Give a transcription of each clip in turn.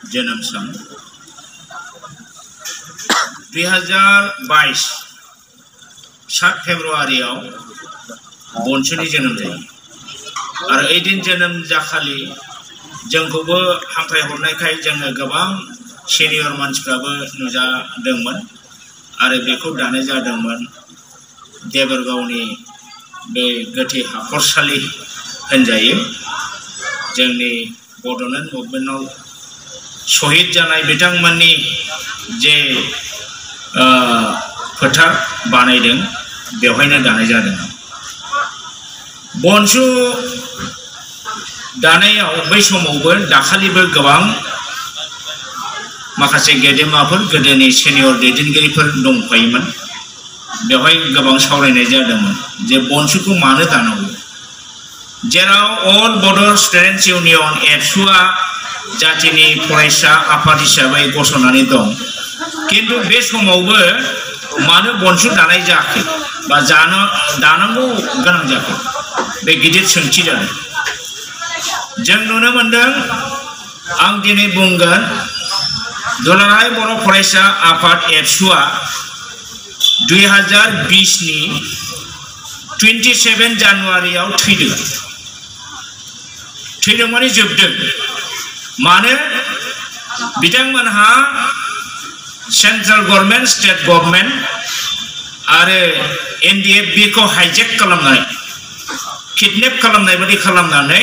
जोनोम सान 2022 7 फेब्रुआरियाव बनसुनि जोनोम जायो आरो एदिन जोनोम जाखालि जोंखौबो हांख्राय हरनायखाय जोङो गोबां सिनियर मानसिफ्राबो नुजादोंमोन आरो बेखौ दानाय जादोंमोन देबरगावनि बे गोथै हाखरसालि होनजायो जोंनि बड'लेण्ड मुभमेन्टआव शहीद जानाय बिथांमोननि जे फोथार बानायदों बेवहायनो दानाय जादों बनसु दानायाव बै समावबो दाखालिबो गोबां माखासे गेदेमाफोर गोदोनि सिनियर दैदेनगिरिफोर दंफायोमोन बेवहाय गोबां सावरायनाय जादोंमोन जे बनसुखौ मानो दानांगौ जेराव अल बड' स्टुडेन्टस इउनियन एबसुआ जातिनि फरायसा आफाद हिसाबै गसंनानै दं किन्तु बे समावबो मानो बनसु दानाय जायाखै बा दानांगौ गोनां जायाखै बे गिदिर सोंथि जादों जों नुनो मोनदों आं दिनै बुंगोन दुलाराय बर' फरायसा आफाद एबसुआ 2020 नि 27 जानुवारियाव थैदों माने जोबदों मानो बिथांमोनहा सेंट्रेल गवर्नमेंट स्टेट गवर्नमेंट आरो एनडीएफबी को हाइजेक खालामनाय किडनेप खालामनाय बायदि खालामनानै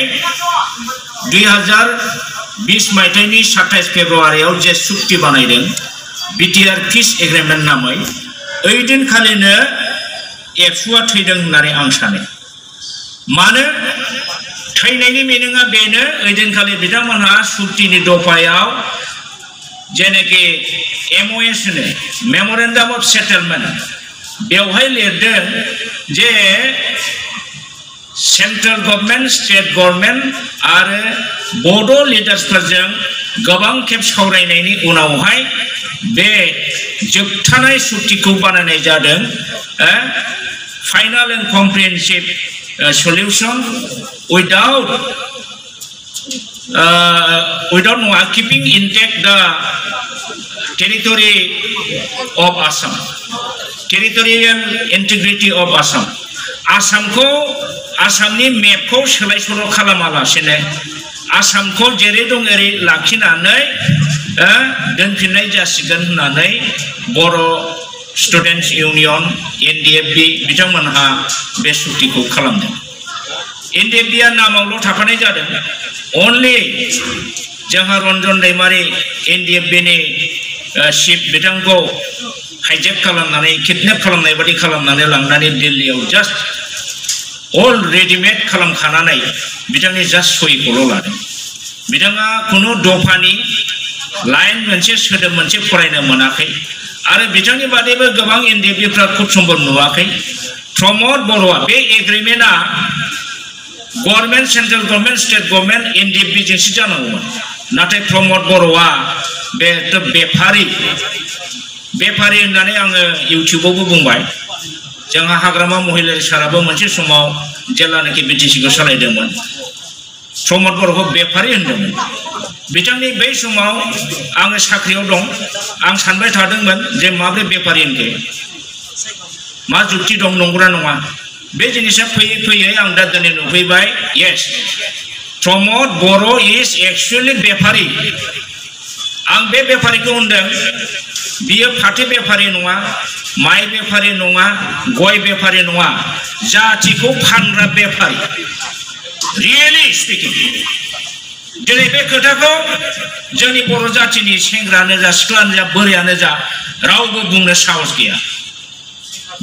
2020 मायथाइनि 27 फेब्रुआरियाव जे सुक्ति बानायदों बिटिआर पीस एग्रीमेंट नामै ओइदिनखालिनो एबसुआ थैदों होननानै आं सानो मानो थैनायनि मिनिङा बेनो ओइदिनखालि बिथांमोनहा सुक्तिनि दफायाव जेनेखि एमओएस होनो मेमोरेन्डाम अफ सेटलमेन्ट बेवहाय लिरदों जे सेंट्रेल गवर्नमेंट स्टेट गवर्नमेंट आरो बड' लिडार्सफोरजों गोबां खेब सावरायनायनि उनावहाय बे जोबथानाय सुक्तिखौ बानायनाय जादों final and comprehensive solution without keeping intact the territory of Assam, territorial integrity of Assam. आसामखौ आसामनि मेपखौ सोलाय सोल' खालामालासेनो आसामखौ जेरै दं एरै लाखिनानै दोनफिननाय जासिगोन होननानै बर' स्टुडेन्टस इउनियन एनडीएफबी बिथांमोनहा बे सुक्तिखौ खालामदों एनडीएफबीआ नामावल' थाफानाय जादों अनलि जोंहा रन्जन दैमारि एनडीएफबीनि चिफ बिथांखौ हाइजेक खालामनानै किडनेप खालामनाय बायदि खालामनानै लांनानै दिल्लीयाव जास्ट अल रेडिमेड खालामखानानै बिथांनि जास्ट सहिखौल' लादों बिथाङा खुनु दफानि लाइन मोनसे सोदोब मोनसे फरायनो मोनाखै आरो बिथांनि बादैबो गोबां एनडीएफबीफ्रा खुद सम्बल नुवाखै प्रमद बर'आ बे एग्रिमेन्टआ government central government state government NDFB जोंसो जानांगौमोन नाथाय प्रमद बर'आ बे बेफारि होननानै आङो इउटिउबावबो बुंबाय जोंहा हाग्रामा महिलारि साराबो मोनसे समाव जेब्लानाखि बिटिसिखौ सालायदोंमोन प्रमद बर'खौ बेफारि होनदोंमोन बिथांनि बै समाव आङो साख्रियाव दं आं सानबाय थादोंमोन जे माब्रै बेफारि होनखो मा जुक्ति दं नंगौना नङा बे जिनिसा फैयै फैयै आं दा दिनै नुफैबाय येस प्रमद बर' इज एक्चुअली बेफारि आं बे बेफारिखौ होनदों बियो फाथो बेफारि नङा माइ बेफारि नङा गय बेफारि नङा जातिखौ फानग्रा बेफारि रियेलि स्पिकिं दिनै बे खोथाखौ जोंनि बर' जातिनि सेंग्रायानो जा सिख्लायानो जा बोरायानो जा रावबो बुंनो साहस गैया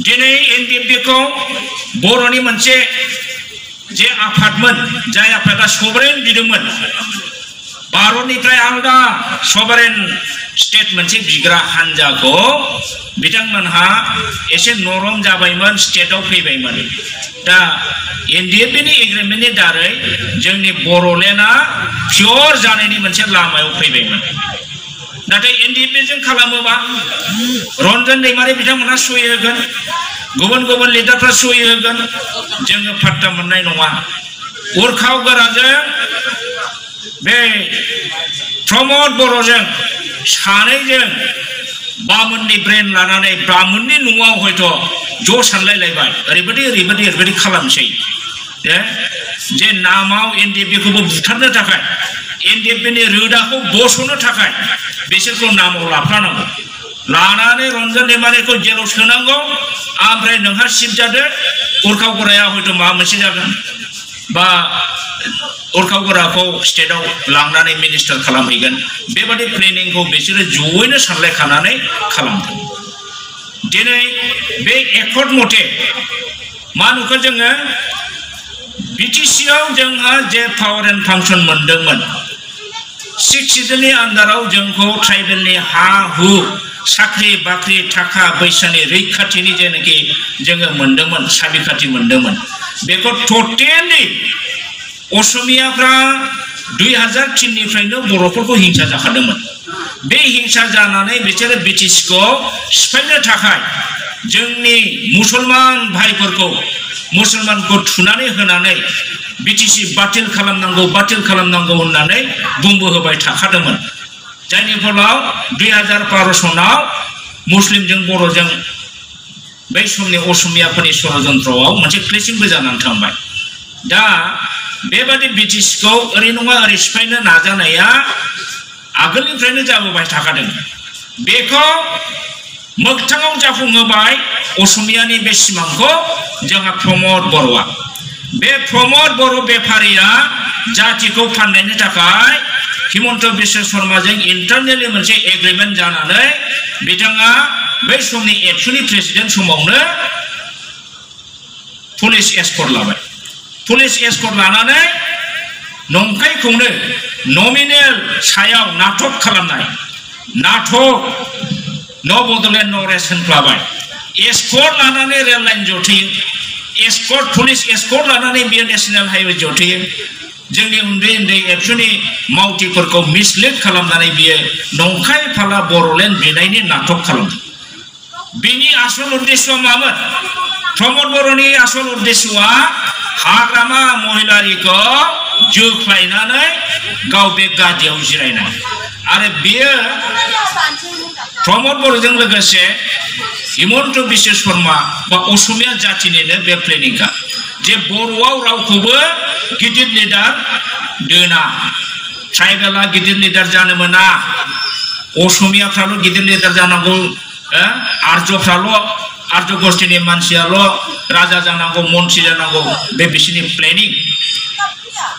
दिनै एनडीएफबीखौ बर'नि मोनसे जे आफादमोन जाय आफादा सभरेन बिदोंमोन भारतनिफ्राय आलादा सभरेन स्टेट मोनसे बिग्रा हान्जाखौ बिथांमोनहा एसे नरम जाबायमोन स्टेटआव फैबायमोन दा एनडीएफबीनि एग्रिमेन्टनि दारै जोंनि बर'लेण्डआ पियर जानायनि मोनसे लामायाव फैबायमोन नाथाय एनडीएफबीजों खालामोबा रन्जन दैमारि बिथांमोनहा सहि होगोन गुबुन गुबुन लिडारफ्रा सहि होगोन जोङो फात्ता मोननाय नङा उरखाव गोराजों बे प्रमोद बर'जों सानैजों बामोननि ब्रेन लानानै बामोननि न'आव हयथ' ज' सानलायलायबाय ओरैबायदि खालामसै जे नामाव एनडिएफबिखौबो बुथारनो थाखाय एनडिएफबिनि रोदाखौ बस'नो थाखाय बिसोरखौ नामाव लाफानांगौ लानानै रन्जन दैमारिखौ जेलाव सोनांगौ ओमफ्राय नोंहा सिफ जादो उरखाव गोराया हयथ' माबा मोनसे जागोन बा उरखाव गोराखौ स्टेटआव लांनानै मिनिस्टार खालामहैगोन बेबादि प्लेनिंखौ बिसोरो जयैनो सानलायखानानै खालामदों दिनै बे एकर्ड मथे मा नुखो जोङो बिटिसिआव जोंहा जे पावार एन्ड फांसन मोनदोंमोन 6 सिजननि आन्दाराव जोंखौ ट्राइबेलनि हा हु साख्रि बाख्रि थाखा फैसानि रैखाथिनि जेनाखि जोङो मोनदोंमोन साबिखाथि मोनदोंमोन बेखौ टटेलि असमियाफ्रा 2003 निफ्रायनो बर'फोरखौ हिंसा जाखादोंमोन बे हिंसा जानानै बिसोरो बिटिसिखौ सिफायनो थाखाय जोंनि मुसलमान भाइफोरखौ मुसलमानखौ थुनानै होनानै बिटिसि बातिल खालामनांगौ होननानै बुंबोहोबाय थाखादोंमोन जायनि फलाव 2012 सनाव मुस्लिमजों बर'जों बै समनि असमियाफोरनि षड़यन्त्रआव मोनसे क्लेशिंबो जानानै थांबाय दा बेबादि बिटिसिखौ ओरै नङा ओरै सिफायनो नाजानाया आगोलनिफ्रायनो जाबोबाय थाखादों बेखौ मोगथाङाव जाफुंहोबाय असमियानि बे सिमांखौ जोंहा प्रमोद बर'आ बे प्रमोद बर' बेफारिया जातिखौ फाननायनि थाखाय हिमन्त बिश्व शर्माजों इन्टारनेलि मोनसे एग्रिमेन्ट जानानै बिथाङा बै समनि एबसुनि प्रेसिडेन्ट समावनो पुलिस एस्कर्ट लाबाय पुलिस एस्कर्ट लानानै नंखायखौनो नमिनेल सायाव नाटक खालामनाय नाटक न' बड'लेण्ड न' रेस्ट होनफ्लाबाय एस्कर्ट लानानै रेल लाइन जथेयो एस्कर्ट पुलिस एस्कर्ट लानानै बियो नेशनेल हाइवे जथेयो जोंनि उन्दै एबसुनि मावथिफोरखौ मिसलिड खालामनानै बियो नंखाय फाला बर'लेण्ड बिनायनि नाटक खालामदों बिनि आसल उद्देश्यआ मामोन प्रमोद बर'नि आसल उद्देश्यआ हाग्रामा महिलारिखौ जोख्लायनानै गाव बे गादियाव जिरायनाय आरो बियो प्रमोद बर'जों लोगोसे हिमन्त बिश्व शर्मा बा असमिया जातिनिनो बे प्लेनिंखा जे बर'आव रावखौबो गिदिर लिडार दोना ट्राइबेला गिदिर लिडार जानो मोना असमियाफ्राल' गिदिर लिडार जानांगौ आर्य गोष्ठीनि मानसियाल' राजा जानांगौ मन्त्रि जानांगौ बे बिसोरनि प्लेनिं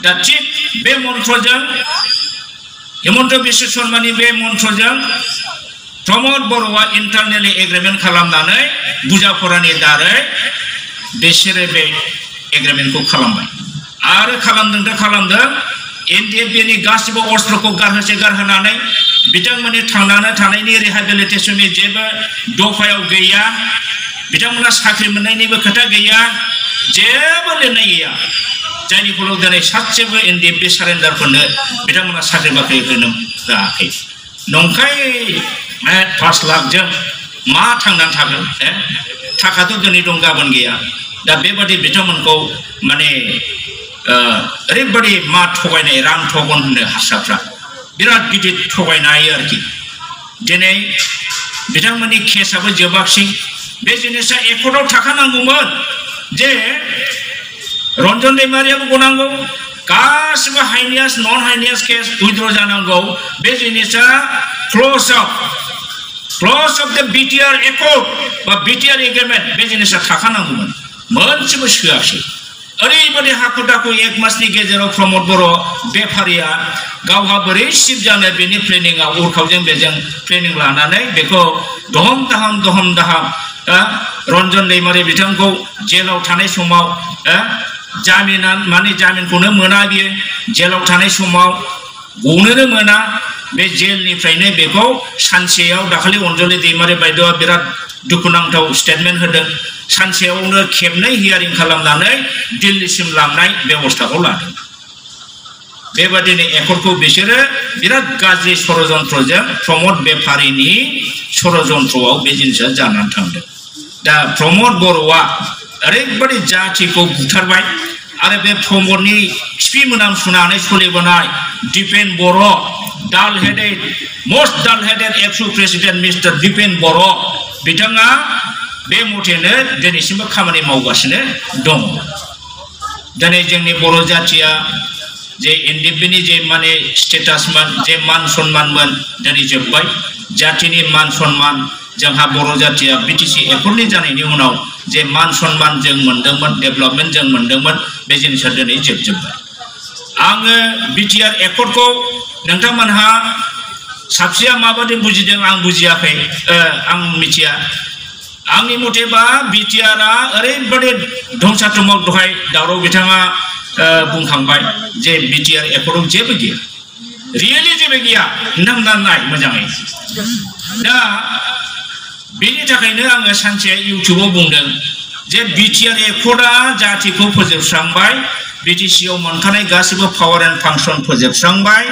दा थिग बे मन्त्रजों हिमन्त बिश्व शर्मानि बे मन्त्रजों प्रमोद बर'आ इन्टारनेलि एग्रिमेन्ट खालामनानै बुजाफरानि दारै बिसोरो बे एग्रिमेन्टखौ खालामबाय आरो खालामदों एनडिएफबिनि गासिबो अस्त्रखौ गारहोनानै बिथांमोननि थांनानै थानायनि रिहेबिलिटेसननि जेबो दफायाव गैया बिथांमोना साख्रि मोननायनिबो खोथा गैया जेबो लिरनाय गैया जायनि फलाव दिनै सासेबो एनडिएफबि सारेन्डारफोरनो बिथांमोना साख्रि बाख्रि होनो होआखै नंखाय 5 लाखजों मा थांनानै थागोन थाखाथ' दिनै दं गाबोन गैया दा बेबादि बिथांमोनखौ माने ओरैबादि मा थगायनाय रां थगन होनो हारसाफ्रा बिराद गिदिर थगायनाय आरोखि दिनै बिथांमोननि केसआबो जोबाखसै बे जिनिसा एकर्डआव थाखानांगौमोन जे रन्जन दैमारियाबो गनांगौ गासिबो हाइनियास नन हाइनियास केस उइथड्र जानांगौ बे जिनिसा क्लज अफ द बिटिआर एकर्ड बा बिटिआर एग्रिमेन्ट बे जिनिसा थाखानांगौमोन मोनसेबो सोआखसै ओरैबादि हाखु दाखु 1 मासनि गेजेराव प्रमोद बर' बेफारिया गावहा बोरै सिफ जानो बेनि प्लेनिंआ उरखावजों बेजों प्लेनिं लानानै बेखौ दहम दाहाम रन्जन दैमारि बिथांखौ जेलाव थानाय समाव जामिनखौनो मोना बियो जेलाव थानाय समाव गनोनो मोना बे जेलनिफ्रायनो बेखौ सानसेयाव दाखालि अनजलि दैमारि बायद'आ बिराद दुखुनांथाव स्टेटमेन्ट होदों सानसेयावनो खेबनै हियारिं खालामनानै दिल्लीसिम लांनाय बेबस्थाखौ लादों बेबादिनो एकर्डखौ बिसोरो बिराद गाज्रि षड़यन्त्रजों प्रमोद बेफारिनि षड़यन्त्रआव बे जिनिसा जानानै थांदों दा प्रमोद बर'आ ओरैबादि जातिखौ बुथारबाय आरो बे प्रमोदनि खिफि मोनामसुनानै सोलिबोनाय दिपेन बर' most dull-headed ABSU President Mr. Dipen Boro बिथाङा बे मथेनो दिनैसिमबो खामानि मावगासिनो दं दिनै जोंनि बर' जाथिया जे एनडिएफबि जे माने स्टेटासमोन जे मान सन्मानमोन दिनै जोबबाय जातिनि मान सन्मान जोंहा बर' जातिया बिटिसि एकर्डनि जानायनि उनाव जे मान सन्मान जों मोनदोंमोन डेभेलपमेन्ट जों मोनदोंमोन बे जिनिसा दिनै जोबजोबबाय आङो बिटिआर एकर्डखौ नोंथांमोनहा साबसिया माबादि बुजिदों आं बुजियाखै आं मिथिया आंनि मथेबा बिटिआरआ ओरैबादि धंसाथमाव दहाय दावराव बिथाङा बुंखांबाय जे बिटिआर एकर्डआव जेबो गैया रियेलि जेबो गैया नाय मोजाङै दा बेनि थाखायनो आङो सानसे इउटिउबाव बुंदों जे बिटिआर एकर्डआ जातिखौ फोजोबस्रांबाय बिटिसिआव मोनखानाय गासिबो पावार एन्ड फांसन फोजोबस्रांबाय